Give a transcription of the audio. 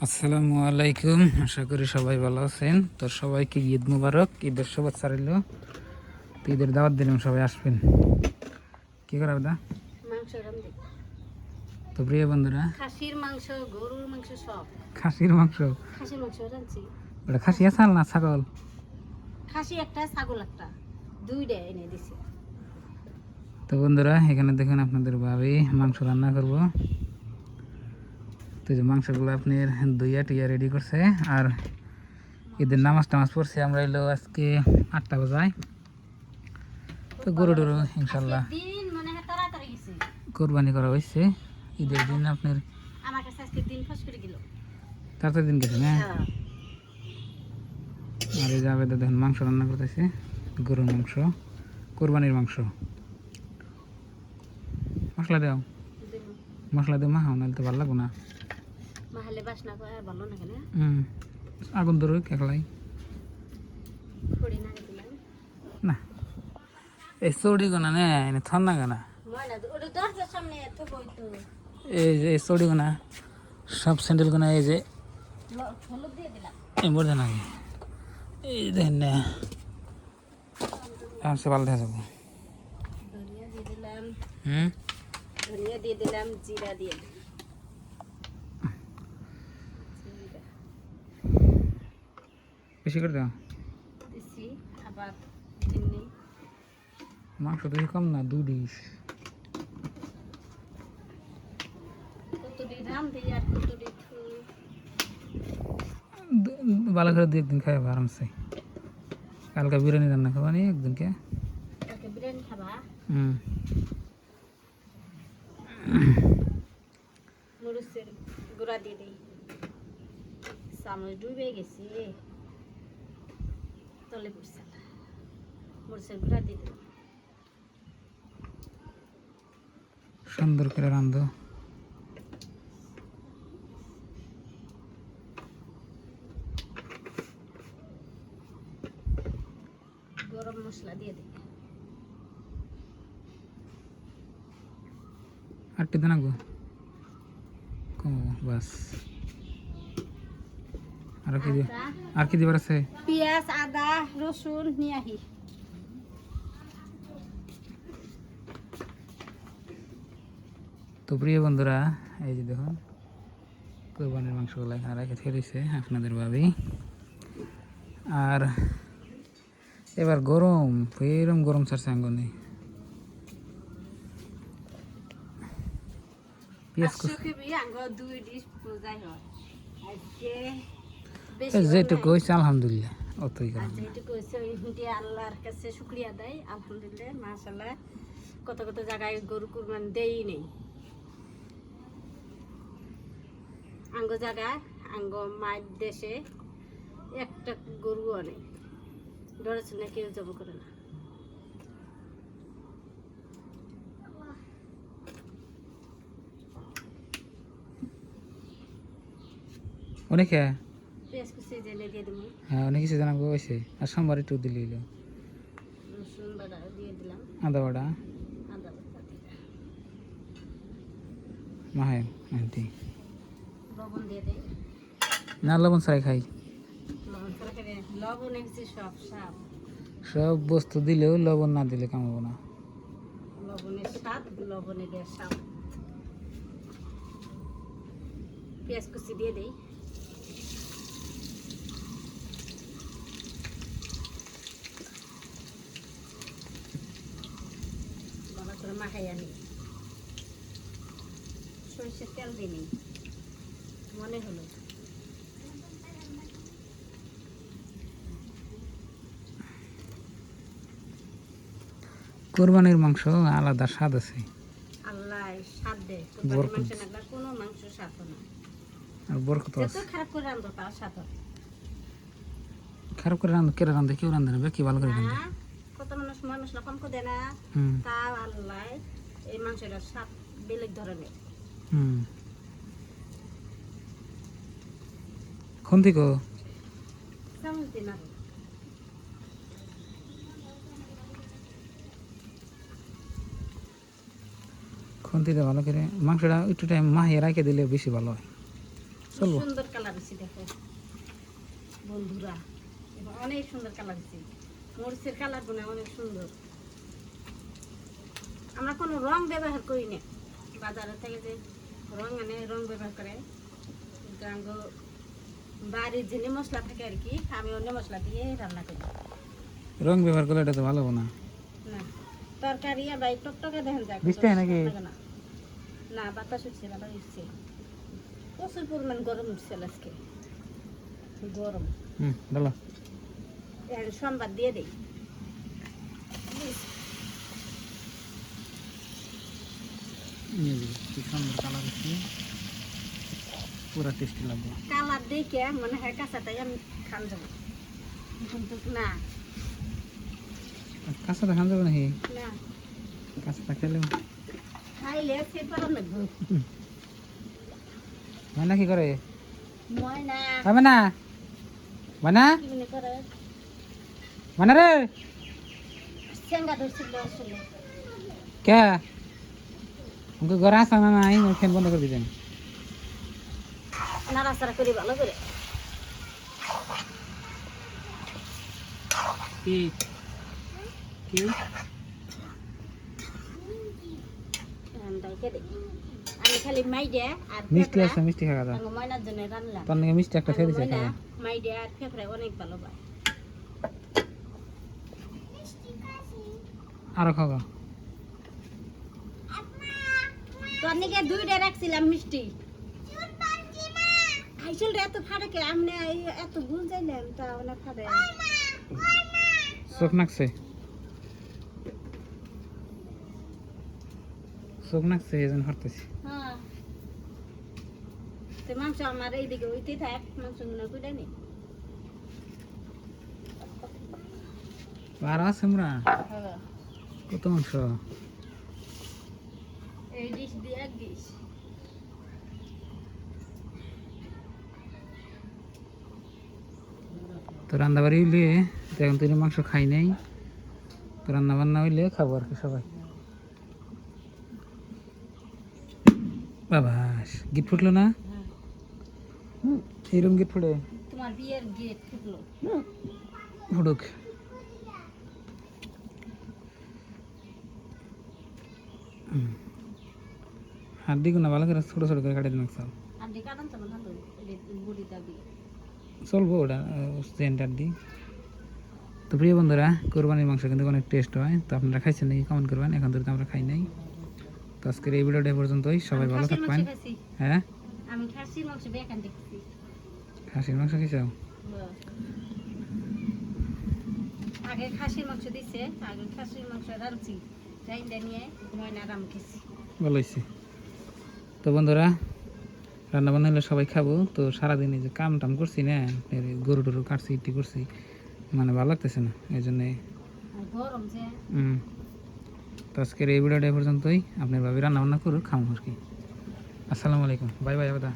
আসসালামু আলাইকুম, আশা করি সবাই ভালো আছেন। তো সবাইকে ঈদ মুবারক, ঈদের শুভেচ্ছা রইল। তো ঈদের দাওয়াত দিলাম, সবাই আসবেন। কি করা দা মাংস রান্ধি। তো প্রিয় বন্ধুরা, খাসির মাংস, গরুর মাংস সব। খাসির মাংস। খাসির মাংস রাঁধছি। ওটা খাসি আসাল না ছাগল? খাসি একটা, ছাগল একটা, দুইটা এনে দিছি। তো বন্ধুরা, এখানে দেখুন আপনাদের ভাবি মাংস রান্না করব। তো যে মাংসগুলো আপনার দুইয়া টিয়া রেডি করছে। আর ঈদের নামাজ টামাজ পড়ছে, আমরা এলো আজকে 8টা বাজায়। তো গরু টরু ইনশাল্লাহ দিন মনে হয় তাড়াতাড়ি গেছে। কোরবানি করা হয়েছে ঈদের দিন। আপনার আমার কাছে আজকে দিন ফাঁস করে গেল। তাড়াতাড়ি দিন গেছে না? হ্যাঁ। আর এই যাবে দেখুন মাংস রান্না করতেছে, গরুর মাংস, কোরবানির মাংস। মশলা দাও, মশলা দিয়ে মাখাও, নাহলে তো ভালো লাগবো না। মাহালে বাসনা করে আর ভালো না কেন? আগুন ধরো কেকলাই খড়ি না দিলাম না। এই চৌড়ি গোনা নে ঠান্ডা গানা, ময়না ওটা দরজার সামনে এত বই তো এই যে এই চৌড়ি গোনা সব স্যান্ডেল গোনা, এই যে হলুদ দিয়ে দিলাম। এই বোঝা নাকি, এই দেখেন না সে ভালো দেখা যাবো। ধনিয়া দিয়ে দিলাম, হুম, ধনিয়া দিয়ে দিলাম, জিরা দিয়ে দিলাম। বেশি করে দাও। দিছি আবার চিনি। মাংস তো কম না, 2 ডিশ। কত দিয়ে রান্ধি আর কত দিয়ে থুই। ভালো করে 2 একদিন খাই আরামসে। কালকে বিরিয়ানি রান্না করবো নি একদিনকে। কালকে বিরিয়ানি খাবা? হুম, মরিচের গুঁড়া দিয়ে দিই। চামচ ডুবে গেছে, তলে পড়ছে। মরিচের গুঁড়া দিয়ে দিই। সুন্দর করে রান্ধো। গরম মশলা দিয়ে দিই। আটটি দেন গো, কমাবো বাস। আর কি দিব, আর কি দিবার আছে? পেঁয়াজ, আদা, রসুন নিয়ে আহি। তো প্রিয় বন্ধুরা, এই যে দেখুন কোরবানির মাংসগুলো এখানে রেখে ছেড়েছে আপনাদের ভাবি। আর এবার গরম, এরম গরম ছাড়ছে আঙ্গনে। পেঁয়াজ যেটুকু হয়েছে আলহামদুলিল্লাহ, অতই গরম। আল্লাহর কাছে শুক্রিয়া দেয়, আলহামদুলিল্লাহ, মাশাআল্লাহ। কত কত জায়গায় গরু কুরবানি দেই নেই। আঙ্গ জায়গায়, আঙ্গ মায়ের দেশে একটা গরুও নেই। ডরেছে না, কেউ জব করে না। অনেকে পেঁয়াজ কুচি জেলে দিয়ে দেবো, হ্যাঁ, অনেক কিছু জানাবো হয়েছে। আর সোমবার একটু দিলে রসুন বাটা দিয়ে দিলাম, আদা বাটা আদা বাটা দিলাম, মাহে আন্টি লবণ দিয়ে দেয়। না, লবণ ছাড়াই খাই। লবণ ছাড়া খেলে লবণ এসেছে সব সাপ। সব বস্তু দিলেও লবণ না দিলে কামাবো না। লবণের স্বাদ, লবণের সাপ। পেঁয়াজ কুচি দিয়ে দেই। ভালো করে মাখাই আনি। সরষের তেল দিয়ে নিই, মনে হলো। কোরবানির মাংস আলাদা স্বাদ আছে। আল্লাহ স্বাদ দেয়, কোরবানির মাংস না কোনো মাংস স্বাদ না। আর বরকত যত আছে। খারাপ করে রান্ধো তার স্বাদ হয়। খারাপ করে রান্ধে, কেরা রান্ধে, কেউ রান্ধে না, কি ভালো করে রান্ধে। হ্যাঁ, কত মানুষ মশলা কম করে দেয় না, হুম তা আল্লাহ এই মাংসটার স্বাদ বেলেগ ধরনের। হুম, কোন থেকে চামচ দিন আর খুন্তিতে ভালো করে মাংসটা একটু টাইম মাহিয়ে রাখে দিলে বেশি ভালো হয়। চলবো। সুন্দর কালার হচ্ছে দেখো বন্ধুরা, এবার অনেক সুন্দর কালার হচ্ছে, মরিচের কালার গুলো অনেক সুন্দর। আমরা কোনো রং ব্যবহার করি না, বাজারে থেকে যে রং আনে রং ব্যবহার করে, কিন্তু আমরা বাড়ির যে মশলা থাকে আর কি, আমি অন্য মশলা দিয়ে রান্না করি। রং ব্যবহার করলে এটা তো ভালো হবে না। না তরকারি আবার টকটকে দেখেন যায় বৃষ্টি হয় নাকি? না বাতাস উঠছে, ভালো উঠছে, প্রচুর পরিমাণ গরম উঠছে আজকে, গরম। ভালো। এখন সোমবার দিয়ে দেই। কি সুন্দর কালার হচ্ছে, পুরা টেস্টি লাগবে। কালার দেখে মনে হয় কাঁচাটাই আমি খান যাবো, কিন্তু না কাঁচাটা খান যাবে নাকি? না কাঁচাটা খেলেও খাইলে সে পারো না গো। ময়না কি করে? ময়না হবে না ময়না, কি মনে করে ময়না রে চেঙ্গা ধরছিল আসলে। কে আমাকে ঘরে আসা না নাই, ফ্যান বন্ধ করে দিতেন। নাড়াচাড়া করি ভালো করে। কি কি ডাইকে দেই আমি খালি মাইডে আর মিষ্টি পেঁপড়া আছে, মিষ্টি খাওয়া দাও। আঙ্গ ময়নার জন্য রান্নলাম। তার নাকি মিষ্টি একটা খেয়ে দিছে খাওয়া। মাইডে আর পেঁপড়া অনেক ভালো পায়। আরো খাওয়া। তোর নাকি দুইটা রাখছিলাম মিষ্টি, আইসল রে এত ফাড়ে আমনে এত ভুল যাইলাম তা অনেক ফাড়ে। চোখ নাকছে, চোখ নাকছে এই জন্য হারতেছি। হ্যাঁ তো মাংস আমার এইদিকে ওইতেই থাক, মাংস মনে করে নি। আর আছে আমরা কত মাংস। এই ডিশ দিয়ে এক ডিশ। তো রান্না বাড়ি হইলে তো এখন তুই মাংস খাই নাই, তো রান্না বান্না হইলে খাবো আর কি সবাই। বাবা গিট ফুটলো না, এইরকম গিট ফুটে। তোমার বিয়ের গেট ফুটলো। ফুটুক। হাত দিকে না ভালো করে ছোট ছোট করে কাটে দিন সব। আর ডি কাটান তো ভালো বুড়ি দাবি। চলবো ওটা সেন্টার দিই। তো প্রিয় বন্ধুরা, কোরবানির মাংস কিন্তু অনেক টেস্ট হয়, তো আপনারা খাইছেন নাকি কমেন্ট করবেন। এখন তো আমরা খাই নাই। তো আজকের এই ভিডিওটা এই পর্যন্তই, সবাই ভালো থাকবেন। হ্যাঁ আমি খাসির মাংস বেকান দেখছি। খাসির মাংস খেয়েছো? আগে খাসির মাংস দিছে, আগে খাসির মাংস রাঁধছি, রাইন্দা নিয়ে ময়না রাম খেয়েছি। ভালো হয়েছে। তো বন্ধুরা, রান্না বান্না হলে সবাই খাবো। তো সারাদিন এই যে কাম টাম করছি না, গরু টরু কাটছি ইটি করছি, মানে ভালো লাগতেছে না, এই জন্যে। গরম যে। তো আজকের এই ভিডিওটা এই পর্যন্তই। আপনার ভাবি রান্না বান্না করুক, খাবো আর কি। আসসালামু আলাইকুম, বাই বাই আবাদা।